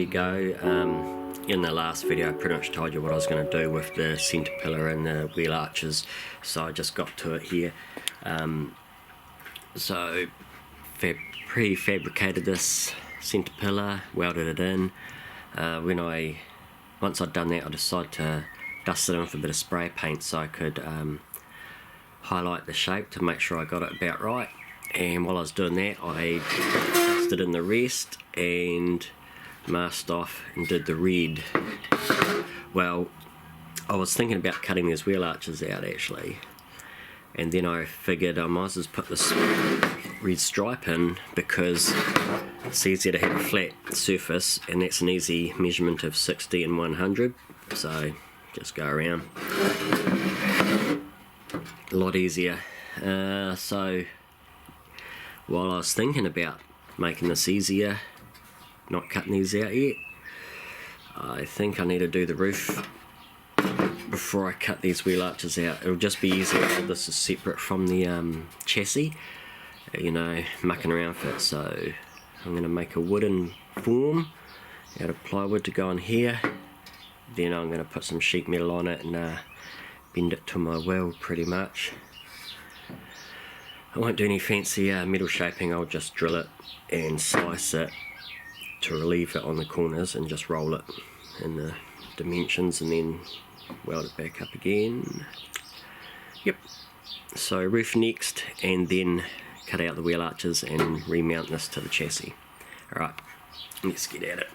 you go. In the last video I pretty much told you what I was going to do with the centre pillar and the wheel arches, so I just got to it here. So prefabricated this centre pillar, welded it in. Once I'd done that, I decided to dust it in with a bit of spray paint so I could highlight the shape to make sure I got it about right. And while I was doing that, I dusted in the rest and masked off and did the red. Well, I was thinking about cutting these wheel arches out actually, and then I figured I might as well put this red stripe in because it's easier to have a flat surface, and that's an easy measurement of 60 and 100, so just go around. A lot easier. So while I was thinking about making this easier, not cutting these out yet, I think I need to do the roof before I cut these wheel arches out. It'll just be easier if this is separate from the chassis, you know, mucking around with it. So I'm going to make a wooden form out of plywood to go on here. Then I'm going to put some sheet metal on it and bend it to my will pretty much. I won't do any fancy metal shaping, I'll just drill it and slice it to relieve it on the corners and just roll it in the dimensions and then weld it back up again. Yep, so roof next, and then cut out the wheel arches and remount this to the chassis. Alright, let's get at it.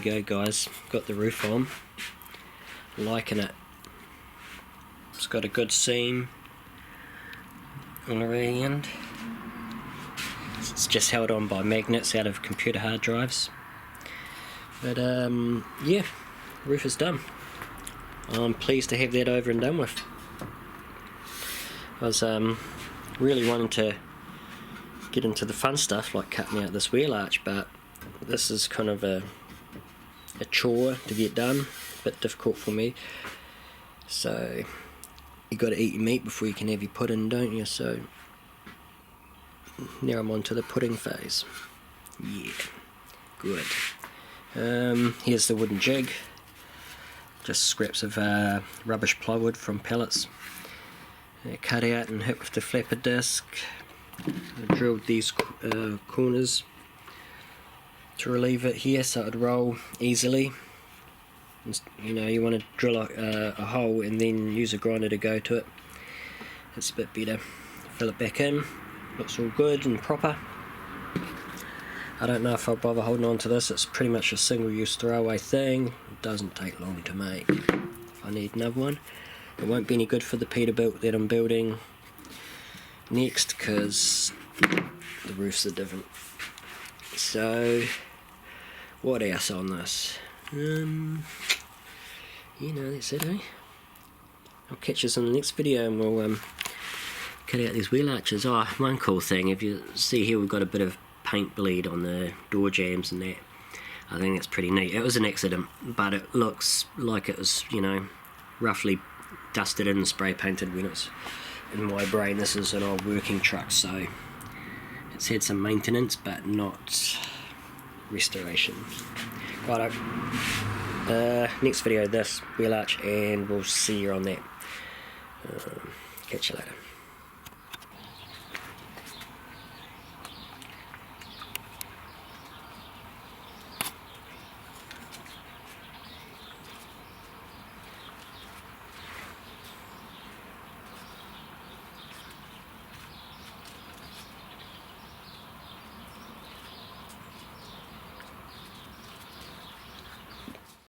go guys, got the roof on, liking it. It's got a good seam on the end. It's just held on by magnets out of computer hard drives. But yeah, roof is done. I'm pleased to have that over and done with. I was really wanting to get into the fun stuff like cutting out this wheel arch, but this is kind of a chore to get done, a bit difficult for me. So you got to eat your meat before you can have your pudding, don't you? So now I'm on to the pudding phase. Yeah, good. Here's the wooden jig, just scraps of rubbish plywood from pallets. Cut out and hit with the flapper disc. I drilled these corners to relieve it here so it would roll easily. You know, you want to drill a hole and then use a grinder to go to it. It's a bit better. Fill it back in. Looks all good and proper. I don't know if I'll bother holding on to this. It's pretty much a single use throwaway thing. It doesn't take long to make. If I need another one, it won't be any good for the Peterbilt that I'm building next because the roofs are different. So what else on this? You know, that's it, eh? I'll catch us in the next video and we'll cut out these wheel arches. Oh, one cool thing, if you see here, we've got a bit of paint bleed on the door jambs and that. I think that's pretty neat. It was an accident, but it looks like it was, you know, roughly dusted in and spray painted when it's in my brain. This is an old working truck, so it's had some maintenance but not restoration. Righto, next video this wheel arch and we'll see you on that. Catch you later.